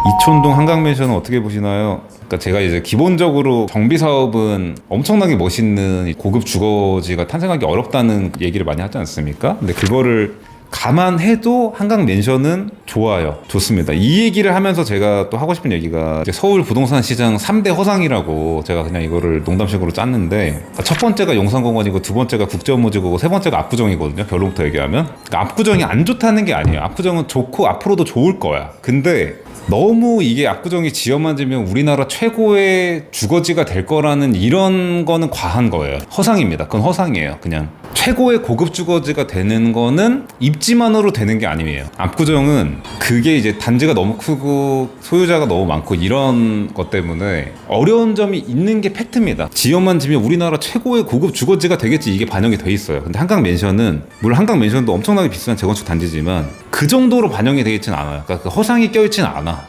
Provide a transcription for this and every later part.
이촌동 한강맨션은 어떻게 보시나요? 그러니까 제가 이제 기본적으로 정비 사업은 엄청나게 멋있는 고급 주거지가 탄생하기 어렵다는 얘기를 많이 하지 않습니까? 근데 그거를 감안해도 한강맨션은 좋아요. 좋습니다. 이 얘기를 하면서 제가 또 하고 싶은 얘기가 이제 서울 부동산 시장 3대 허상이라고 제가 그냥 이거를 농담식으로 짰는데, 첫 번째가 용산공원이고 두 번째가 국제업무지구고 세 번째가 압구정이거든요. 결론부터 얘기하면. 그러니까 압구정이 안 좋다는 게 아니에요. 압구정은 좋고 앞으로도 좋을 거야. 근데 너무 이게 압구정이 지어만 지면 우리나라 최고의 주거지가 될 거라는 이런 거는 과한 거예요. 허상입니다. 그건 허상이에요. 그냥 최고의 고급 주거지가 되는 거는 입지만으로 되는 게 아니에요. 압구정은 그게 이제 단지가 너무 크고 소유자가 너무 많고 이런 것 때문에 어려운 점이 있는 게 팩트입니다. 지어만 지면 우리나라 최고의 고급 주거지가 되겠지, 이게 반영이 돼 있어요. 근데 한강맨션은, 물론 한강맨션도 엄청나게 비싼 재건축 단지지만 그 정도로 반영이 되어 있진 않아요. 그러니까 그 허상이 껴있진 않아.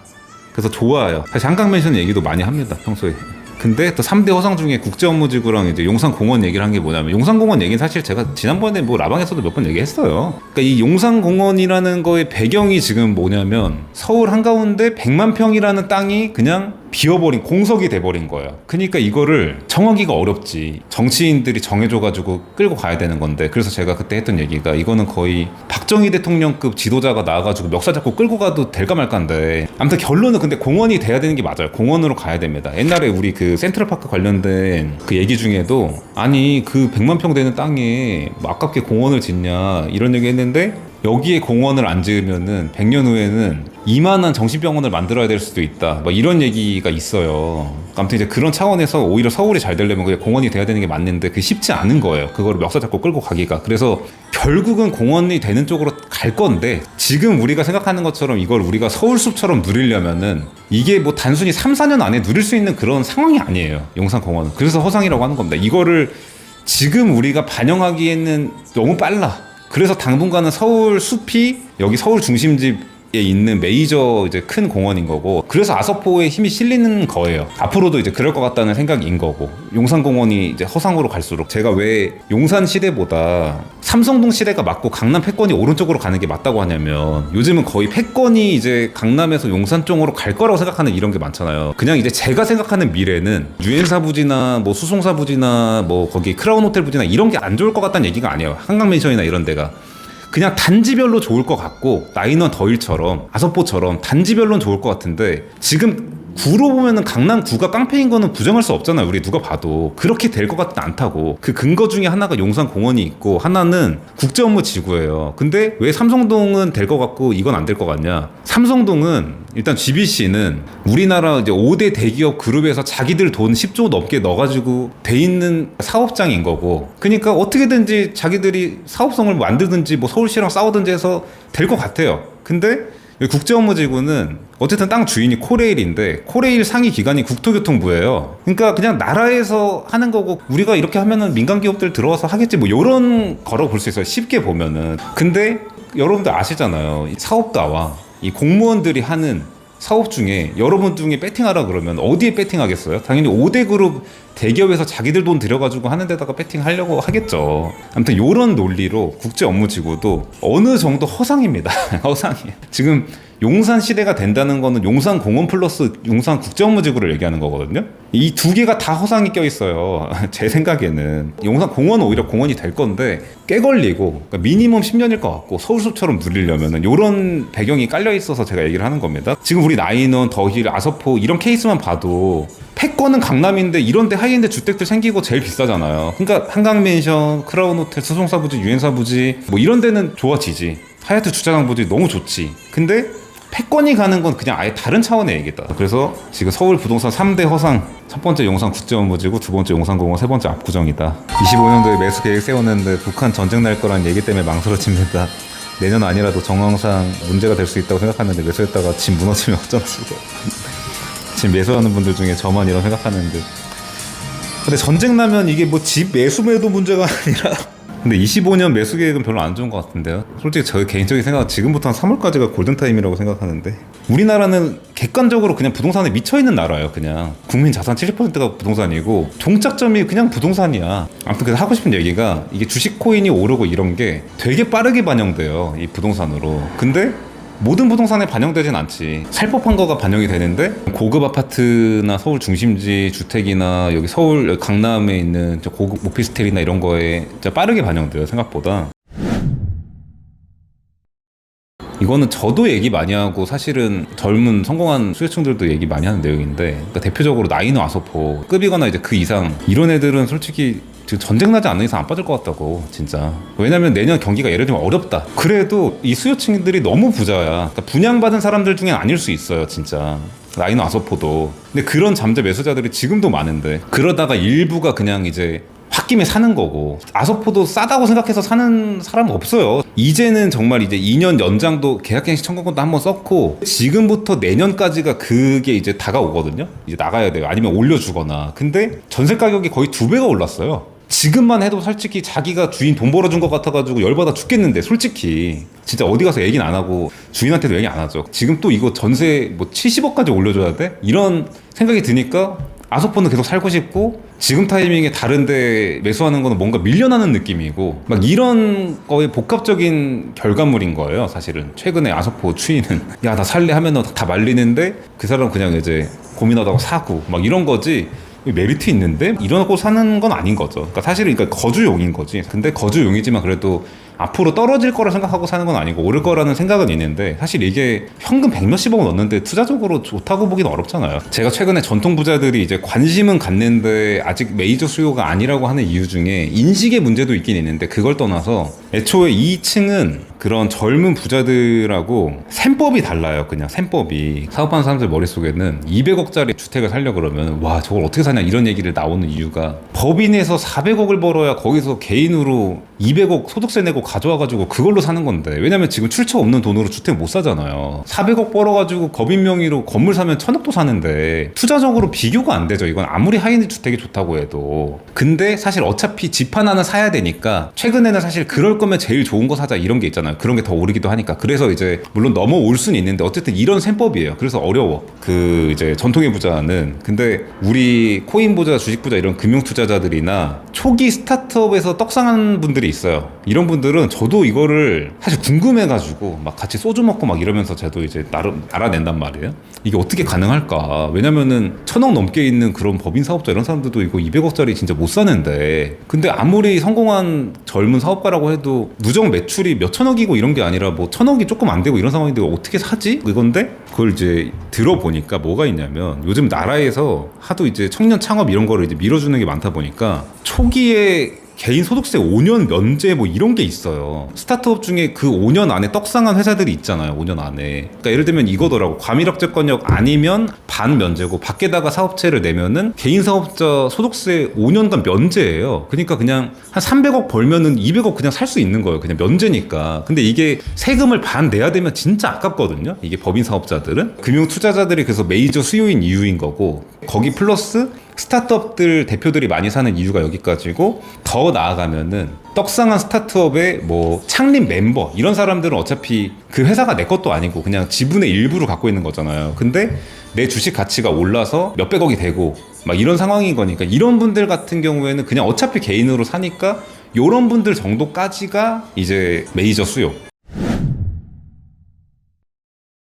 그래서 좋아요. 사실 한강맨션 얘기도 많이 합니다, 평소에. 근데 또 3대 허상 중에 국제업무지구랑 이제 용산공원 얘기를 한 게 뭐냐면, 용산공원 얘기는 사실 제가 지난번에 뭐 라방에서도 몇 번 얘기했어요. 그러니까 이 용산공원이라는 거의 배경이 지금 뭐냐면, 서울 한가운데 100만 평이라는 땅이 그냥 비어버린 공석이 돼버린 거예요. 그러니까 이거를 정하기가 어렵지. 정치인들이 정해줘가지고 끌고 가야 되는 건데, 그래서 제가 그때 했던 얘기가, 이거는 거의 박정희 대통령급 지도자가 나와가지고 멱살 잡고 끌고 가도 될까 말까인데, 아무튼 결론은 근데 공원이 돼야 되는 게 맞아요. 공원으로 가야 됩니다. 옛날에 우리 그 센트럴파크 관련된 그 얘기 중에도, 아니 그 100만 평 되는 땅에 뭐 아깝게 공원을 짓냐 이런 얘기 했는데, 여기에 공원을 안 지으면은 100년 후에는 이만한 정신병원을 만들어야 될 수도 있다, 뭐 이런 얘기가 있어요. 아무튼 이제 그런 차원에서 오히려 서울이 잘 되려면 그냥 공원이 돼야 되는 게 맞는데, 그게 쉽지 않은 거예요. 그거를 멱살 잡고 끌고 가기가. 그래서 결국은 공원이 되는 쪽으로 갈 건데, 지금 우리가 생각하는 것처럼 이걸 우리가 서울숲처럼 누리려면은 이게 뭐 단순히 3, 4년 안에 누릴 수 있는 그런 상황이 아니에요, 용산공원은. 그래서 허상이라고 하는 겁니다. 이거를 지금 우리가 반영하기에는 너무 빨라. 그래서 당분간은 서울 숲이 여기 서울 중심지에 있는 메이저 이제 큰 공원인 거고, 그래서 아서포에 힘이 실리는 거예요. 앞으로도 이제 그럴 것 같다는 생각인 거고, 용산공원이 이제 허상으로 갈수록, 제가 왜 용산 시대보다 삼성동 시대가 맞고 강남 패권이 오른쪽으로 가는 게 맞다고 하냐면, 요즘은 거의 패권이 이제 강남에서 용산 쪽으로 갈 거라고 생각하는 이런 게 많잖아요. 그냥 이제 제가 생각하는 미래는 유엔사 부지나 뭐 수송사 부지나 뭐 거기 크라운 호텔 부지나 이런 게 안 좋을 것 같다는 얘기가 아니에요. 한강맨션이나 이런 데가 그냥 단지별로 좋을 것 같고, 나인원 더힐처럼 아서포처럼 단지별로는 좋을 것 같은데, 지금 구로 보면은 강남 구가 깡패인 거는 부정할 수 없잖아요. 우리 누가 봐도 그렇게 될 것 같진 않다고. 그 근거 중에 하나가 용산공원이 있고, 하나는 국제업무지구예요. 근데 왜 삼성동은 될 것 같고 이건 안 될 것 같냐? 삼성동은 일단 GBC는 우리나라 이제 5대 대기업 그룹에서 자기들 돈 10조 넘게 넣어가지고 돼 있는 사업장인 거고, 그러니까 어떻게든지 자기들이 사업성을 만들든지 뭐 서울시랑 싸우든지 해서 될 것 같아요. 근데 국제업무지구는 어쨌든 땅 주인이 코레일인데, 코레일 상위 기관이 국토교통부예요. 그러니까 그냥 나라에서 하는 거고, 우리가 이렇게 하면은 민간 기업들 들어와서 하겠지, 뭐 이런 거라고 볼 수 있어요, 쉽게 보면은. 근데 여러분들 아시잖아요, 이 사업가와 이 공무원들이 하는 사업 중에, 여러분 중에 배팅하라 그러면 어디에 배팅하겠어요? 당연히 5대 그룹 대기업에서 자기들 돈 들여가지고 하는 데다가 배팅하려고 하겠죠. 아무튼 요런 논리로 국제업무지구도 어느 정도 허상입니다. 허상이에요. 지금 용산 시대가 된다는 거는 용산공원 플러스 용산국제업무지구를 얘기하는 거거든요. 이 두 개가 다 허상이 껴있어요. 제 생각에는 용산공원은 오히려 공원이 될 건데 꽤 걸리고, 그러니까 미니멈 10년일 것 같고, 서울숲처럼 누리려면은 요런 배경이 깔려있어서 제가 얘기를 하는 겁니다. 지금 우리 나인원, 더힐, 아서포 이런 케이스만 봐도 패권은 강남인데 이런데 하이엔드 주택들 생기고 제일 비싸잖아요. 그러니까 한강맨션, 크라운호텔, 수송사부지, 유엔사부지 뭐 이런 데는 좋아지지. 하얏트 주차장 부지 너무 좋지. 근데 패권이 가는 건 그냥 아예 다른 차원의 얘기다. 그래서 지금 서울 부동산 3대 허상, 첫 번째 용산 국제업무지구, 두 번째 용산공원, 세 번째 압구정이다. 25년도에 매수 계획 세웠는데 북한 전쟁 날 거란 얘기 때문에 망설여집니다. 내년 아니라도 정황상 문제가 될 수 있다고 생각하는데 매수했다가 집 무너지면 어쩌시고. 지금 매수하는 분들 중에 저만 이런 생각하는데, 근데 전쟁 나면 이게 뭐 집 매수매도 문제가 아니라, 근데 25년 매수 계획은 별로 안 좋은 것 같은데요. 솔직히 저 개인적인 생각은 지금부터 한 3월까지가 골든타임이라고 생각하는데, 우리나라는 객관적으로 그냥 부동산에 미쳐있는 나라예요. 그냥 국민 자산 70%가 부동산이고 종착점이 그냥 부동산이야. 아무튼 그래서 하고 싶은 얘기가, 이게 주식 코인이 오르고 이런 게 되게 빠르게 반영돼요, 이 부동산으로. 근데 모든 부동산에 반영되진 않지. 살 법한 거가 반영이 되는데 고급 아파트나 서울 중심지 주택이나 여기 서울 강남에 있는 고급 오피스텔이나 이런 거에 진짜 빠르게 반영돼요, 생각보다. 이거는 저도 얘기 많이 하고 사실은 젊은 성공한 수혜층들도 얘기 많이 하는 내용인데, 그러니까 대표적으로 나이노 아소포 급이거나 이제 그 이상 이런 애들은 솔직히 지금 전쟁 나지 않는 이상 안 빠질 것 같다고, 진짜. 왜냐면 내년 경기가 예를 들면 어렵다. 그래도 이 수요층들이 너무 부자야. 그러니까 분양받은 사람들 중엔 아닐 수 있어요, 진짜. 나이노 아소포도. 근데 그런 잠재 매수자들이 지금도 많은데, 그러다가 일부가 그냥 이제 홧김에 사는 거고, 아소포도 싸다고 생각해서 사는 사람은 없어요. 이제는 정말 이제 2년 연장도 계약갱신 청구권도 한번 썼고, 지금부터 내년까지가 그게 이제 다가오거든요. 이제 나가야 돼요. 아니면 올려주거나. 근데 전세 가격이 거의 2배가 올랐어요. 지금만 해도 솔직히 자기가 주인 돈 벌어준 것 같아가지고 열받아 죽겠는데, 솔직히 진짜 어디 가서 얘기는 안 하고 주인한테도 얘기 안 하죠. 지금 또 이거 전세 뭐 70억까지 올려줘야 돼? 이런 생각이 드니까 아소포는 계속 살고 싶고, 지금 타이밍에 다른데 매수하는 거는 뭔가 밀려나는 느낌이고, 막 이런 거의 복합적인 결과물인 거예요, 사실은. 최근에 아소포 추이는 야, 나 살래 하면 다 말리는데 그 사람 그냥 이제 고민하다가 사고 막 이런 거지. 메리트 있는데 이러고 사는 건 아닌 거죠. 그러니까 사실은 그러니까 거주용인 거지. 근데 거주용이지만 그래도 앞으로 떨어질 거라 생각하고 사는 건 아니고 오를 거라는 생각은 있는데, 사실 이게 현금 100몇십억 넣는데 투자적으로 좋다고 보기는 어렵잖아요. 제가 최근에 전통 부자들이 이제 관심은 갖는데 아직 메이저 수요가 아니라고 하는 이유 중에 인식의 문제도 있긴 있는데, 그걸 떠나서 애초에 이 층은 그런 젊은 부자들하고 셈법이 달라요. 그냥 셈법이. 사업하는 사람들 머릿속에는 200억짜리 주택을 살려 그러면 와, 저걸 어떻게 사냐 이런 얘기를 나오는 이유가, 법인에서 400억을 벌어야 거기서 개인으로 200억 소득세 내고 가져와가지고 그걸로 사는 건데, 왜냐면 지금 출처 없는 돈으로 주택 못 사잖아요. 400억 벌어가지고 법인 명의로 건물 사면 1000억도 사는데 투자적으로 비교가 안 되죠. 이건 아무리 하이엔드 주택이 좋다고 해도. 근데 사실 어차피 집 하나는 사야 되니까 최근에는 사실 그럴 거면 제일 좋은 거 사자 이런 게 있잖아요. 그런 게 더 오르기도 하니까. 그래서 이제 물론 넘어올 수는 있는데 어쨌든 이런 셈법이에요. 그래서 어려워, 그 이제 전통의 부자는. 근데 우리 코인 부자, 주식 부자 이런 금융 투자자들이나 초기 스타트업에서 떡상한 분들이 있어요. 이런 분들은 저도 이거를 사실 궁금해가지고 막 같이 소주 먹고 막 이러면서 저도 이제 나름 알아낸단 말이에요. 이게 어떻게 가능할까? 왜냐면은 1000억 넘게 있는 그런 법인 사업자 이런 사람들도 이거 200억짜리 진짜 못 사는데, 근데 아무리 성공한 젊은 사업가라고 해도 누적 매출이 몇 천억이고 이런 게 아니라 뭐 1000억이 조금 안 되고 이런 상황인데 어떻게 사지? 이건데 그걸 이제 들어보니까 뭐가 있냐면, 요즘 나라에서 하도 이제 청년 창업 이런 거를 이제 밀어주는 게 많다 보니까 초기에 개인 소득세 5년 면제 뭐 이런 게 있어요. 스타트업 중에 그 5년 안에 떡상한 회사들이 있잖아요. 5년 안에. 그러니까 예를 들면 이거더라고. 과밀억제권역 아니면 반 면제고, 밖에다가 사업체를 내면은 개인 사업자 소득세 5년간 면제예요. 그러니까 그냥 한 300억 벌면은 200억 그냥 살 수 있는 거예요. 그냥 면제니까. 근데 이게 세금을 반 내야 되면 진짜 아깝거든요. 이게 법인 사업자들은. 금융 투자자들이 그래서 메이저 수요인 이유인 거고, 거기 플러스 스타트업들 대표들이 많이 사는 이유가 여기까지고, 더 나아가면은 떡상한 스타트업의 뭐 창립 멤버 이런 사람들은 어차피 그 회사가 내 것도 아니고 그냥 지분의 일부를 갖고 있는 거잖아요. 근데 내 주식 가치가 올라서 몇백억이 되고 막 이런 상황인 거니까, 이런 분들 같은 경우에는 그냥 어차피 개인으로 사니까 이런 분들 정도까지가 이제 메이저 수요.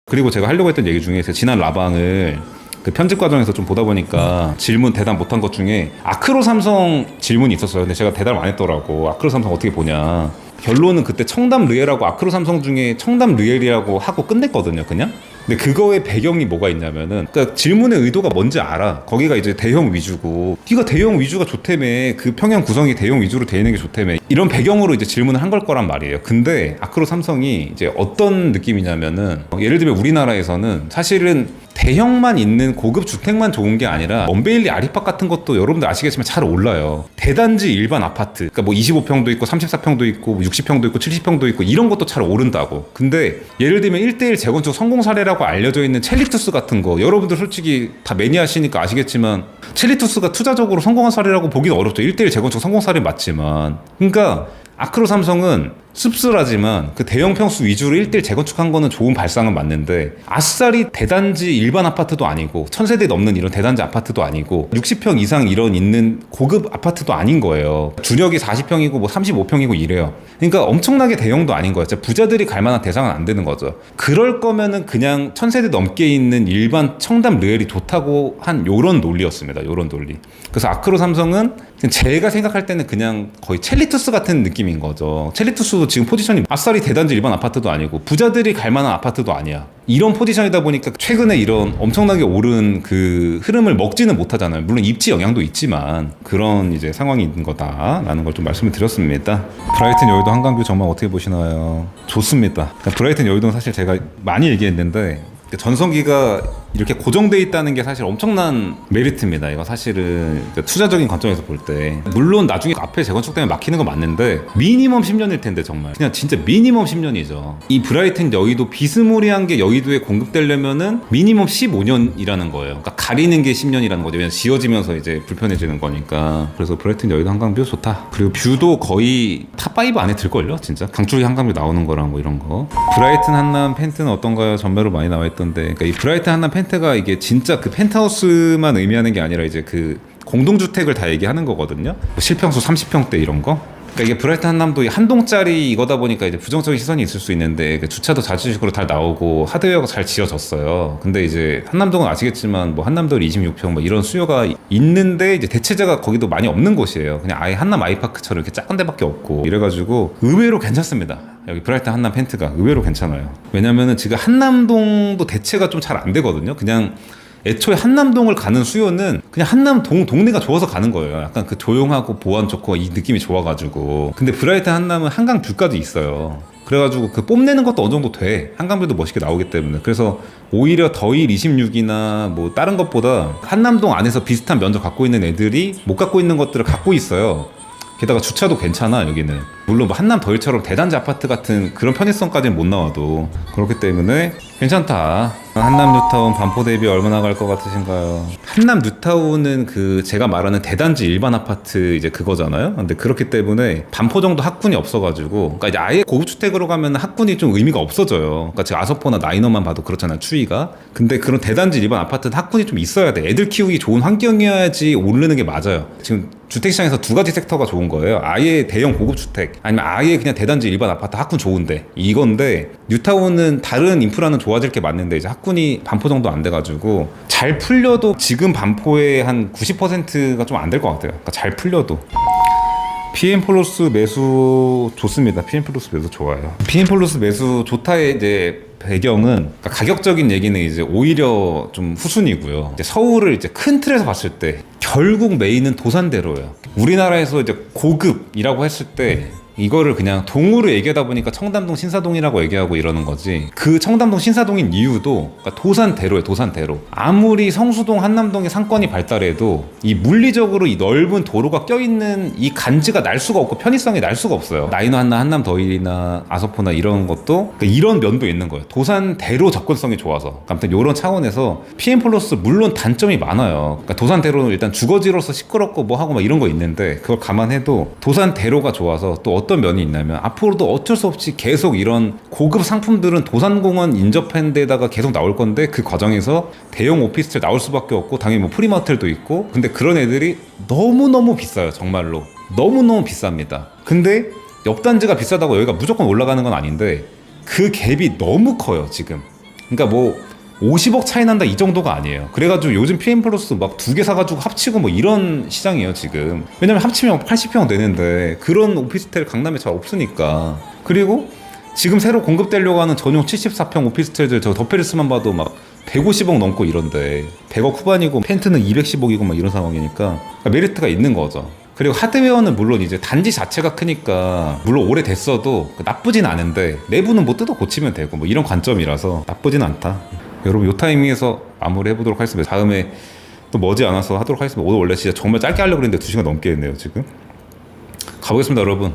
그리고 제가 하려고 했던 얘기 중에 지난 라방을 그 편집 과정에서 좀 보다 보니까 질문 대답 못한 것 중에 아크로 삼성 질문이 있었어요. 근데 제가 대답을 안 했더라고. 아크로 삼성 어떻게 보냐. 결론은 그때 청담 르엘하고 아크로 삼성 중에 청담 르엘이라고 하고 끝냈거든요, 그냥. 근데 그거의 배경이 뭐가 있냐면은, 그러니까 질문의 의도가 뭔지 알아. 거기가 이제 대형 위주고, 네가 대형 위주가 좋다며, 그 평형 구성이 대형 위주로 돼 있는 게 좋다며, 이런 배경으로 이제 질문을 한 걸 거란 말이에요. 근데 아크로 삼성이 이제 어떤 느낌이냐면은, 예를 들면 우리나라에서는 사실은 대형만 있는 고급 주택만 좋은 게 아니라 먼베일리 아리팍 같은 것도 여러분들 아시겠지만 잘 올라요. 대단지 일반 아파트, 그러니까 뭐 25평도 있고 34평도 있고 60평도 있고 70평도 있고 이런 것도 잘 오른다고. 근데 예를 들면 1:1 재건축 성공 사례라고 알려져 있는 첼리투스 같은 거, 여러분들 솔직히 다 매니아시니까 아시겠지만 첼리투스가 투자적으로 성공한 사례라고 보기는 어렵죠. 1:1 재건축 성공 사례 맞지만. 그러니까 아크로 삼성은 씁쓸하지만 그 대형 평수 위주로 1대1 재건축한 거는 좋은 발상은 맞는데 아싸리 대단지 일반 아파트도 아니고 1000세대 넘는 이런 대단지 아파트도 아니고 60평 이상 이런 있는 고급 아파트도 아닌 거예요. 주력이 40평이고 뭐 35평이고 이래요. 그러니까 엄청나게 대형도 아닌 거예요. 부자들이 갈 만한 대상은 안 되는 거죠. 그럴 거면은 그냥 1000세대 넘게 있는 일반 청담 르엘이 좋다고 한 요런 논리였습니다. 요런 논리. 그래서 아크로 삼성은 제가 생각할 때는 그냥 거의 첼리투스 같은 느낌인 거죠. 첼리투스도 지금 포지션이 아싸리 대단지 일반 아파트도 아니고 부자들이 갈 만한 아파트도 아니야. 이런 포지션이다 보니까 최근에 이런 엄청나게 오른 그 흐름을 먹지는 못하잖아요. 물론 입지 영향도 있지만 그런 이제 상황이 있는 거다라는 걸 좀 말씀을 드렸습니다. 브라이튼 여의도 한강뷰 전망 어떻게 보시나요? 좋습니다. 그러니까 브라이튼 여의도는 사실 제가 많이 얘기했는데 전성기가 이렇게 고정돼 있다는 게 사실 엄청난 메리트입니다. 이거 사실은 투자적인 관점에서 볼 때 물론 나중에 앞에 재건축 때문에 막히는 건 맞는데 미니멈 10년일 텐데 정말 그냥 진짜 미니멈 10년이죠. 이 브라이튼 여의도 비스무리한 게 여의도에 공급되려면은 미니멈 15년이라는 거예요. 그러니까 가리는 게 10년이라는 거죠. 왜냐면 지어지면서 이제 불편해지는 거니까. 그래서 브라이튼 여의도 한강뷰 좋다. 그리고 뷰도 거의 탑5 안에 들걸요 진짜. 강추리 한강뷰 나오는 거랑 뭐 이런 거. 브라이튼 한남 펜트는 어떤가요? 전매로 많이 나와 있던데. 그러니까 이 브라이튼 한남 펜트가 이게 진짜 그 펜트하우스만 의미하는 게 아니라 이제 그 공동주택을 다 얘기하는 거거든요. 뭐 실평수 30평대 이런 거. 그러니까 이게 브라이튼 한남도 한 동짜리 이거다 보니까 이제 부정적인 시선이 있을 수 있는데 주차도 자주식으로 잘 나오고 하드웨어가 잘 지어졌어요. 근데 이제 한남동은 아시겠지만 뭐 한남동 26평 뭐 이런 수요가 있는데 이제 대체제가 거기도 많이 없는 곳이에요. 그냥 아예 한남 아이파크처럼 이렇게 작은 데밖에 없고 이래가지고 의외로 괜찮습니다. 여기 브라이튼 한남 펜트가 의외로 괜찮아요. 왜냐면은 지금 한남동도 대체가 좀 잘 안 되거든요. 그냥 애초에 한남동을 가는 수요는 그냥 한남동 동네가 좋아서 가는 거예요. 약간 그 조용하고 보안 좋고 이 느낌이 좋아가지고. 근데 브라이튼 한남은 한강 뷰까지 있어요. 그래가지고 그 뽐내는 것도 어느 정도 돼. 한강뷰도 멋있게 나오기 때문에. 그래서 오히려 더힐 26이나 뭐 다른 것보다 한남동 안에서 비슷한 면적 갖고 있는 애들이 못 갖고 있는 것들을 갖고 있어요. 게다가 주차도 괜찮아 여기는. 물론 뭐 한남 더힐처럼 대단지 아파트 같은 그런 편의성까지는 못 나와도 그렇기 때문에 괜찮다. 한남 뉴타운 반포 대비 얼마나 갈 것 같으신가요? 한남 뉴타운은 그 제가 말하는 대단지 일반 아파트 이제 그거잖아요. 근데 그렇기 때문에 반포 정도 학군이 없어가지고, 그러니까 이제 아예 고급 주택으로 가면 학군이 좀 의미가 없어져요. 그러니까 제가 아서포나 나이너만 봐도 그렇잖아요, 추이가. 근데 그런 대단지 일반 아파트는 학군이 좀 있어야 돼. 애들 키우기 좋은 환경이어야지 오르는 게 맞아요. 지금 주택시장에서 두 가지 섹터가 좋은 거예요. 아예 대형 고급 주택, 아니면 아예 그냥 대단지 일반 아파트 학군 좋은데, 이건데 뉴타운은 다른 인프라는 좋아질 게 맞는데 이제 학군이 반포 정도 안 돼가지고 잘 풀려도 지금 반포의 한 90%가 좀 안 될 것 같아요. 그러니까 잘 풀려도. PM플러스 매수 좋습니다. PM플러스 매수 좋아요. PM플러스 매수 좋다의 이제 배경은, 그러니까 가격적인 얘기는 이제 오히려 좀 후순이고요. 이제 서울을 이제 큰 틀에서 봤을 때 결국 메인은 도산대로예요. 우리나라에서 이제 고급이라고 했을 때 이거를 그냥 동으로 얘기하다 보니까 청담동 신사동이라고 얘기하고 이러는 거지, 그 청담동 신사동인 이유도 그러니까 도산대로예요. 도산대로. 아무리 성수동 한남동의 상권이 발달해도 이 물리적으로 이 넓은 도로가 껴있는 이 간지가 날 수가 없고 편의성이 날 수가 없어요. 나이너 한남, 한남 더힐이나 아서포나 이런 것도 그러니까 이런 면도 있는 거예요. 도산대로 접근성이 좋아서. 아무튼 이런 차원에서 PM플러스 물론 단점이 많아요. 그러니까 도산대로는 일단 주거지로서 시끄럽고 뭐 하고 막 이런 거 있는데, 그걸 감안해도 도산대로가 좋아서 또 어떤 면이 있냐면 앞으로도 어쩔 수 없이 계속 이런 고급 상품들은 도산공원 인접한 데다가 계속 나올 건데, 그 과정에서 대형 오피스텔 나올 수밖에 없고 당연히 뭐 프리마트도 있고. 근데 그런 애들이 너무너무 비싸요. 정말로 너무너무 비쌉니다. 근데 옆 단지가 비싸다고 여기가 무조건 올라가는 건 아닌데 그 갭이 너무 커요 지금. 그러니까 뭐 50억 차이 난다 이 정도가 아니에요. 그래가지고 요즘 PM플러스 막 두 개 사가지고 합치고 뭐 이런 시장이에요 지금. 왜냐면 합치면 80평 되는데 그런 오피스텔 강남에 잘 없으니까. 그리고 지금 새로 공급되려고 하는 전용 74평 오피스텔들 저 더페리스만 봐도 막 150억 넘고 이런데 100억 후반이고 펜트는 210억이고 막 이런 상황이니까 그러니까 메리트가 있는 거죠. 그리고 하드웨어는 물론 이제 단지 자체가 크니까 물론 오래됐어도 나쁘진 않은데 내부는 뭐 뜯어 고치면 되고 뭐 이런 관점이라서 나쁘진 않다. 여러분 요 타이밍에서 마무리 해보도록 하겠습니다. 다음에 또 머지않아서 하도록 하겠습니다. 오늘 원래 진짜 정말 짧게 하려고 했는데 2시간 넘게 했네요 지금. 가보겠습니다 여러분.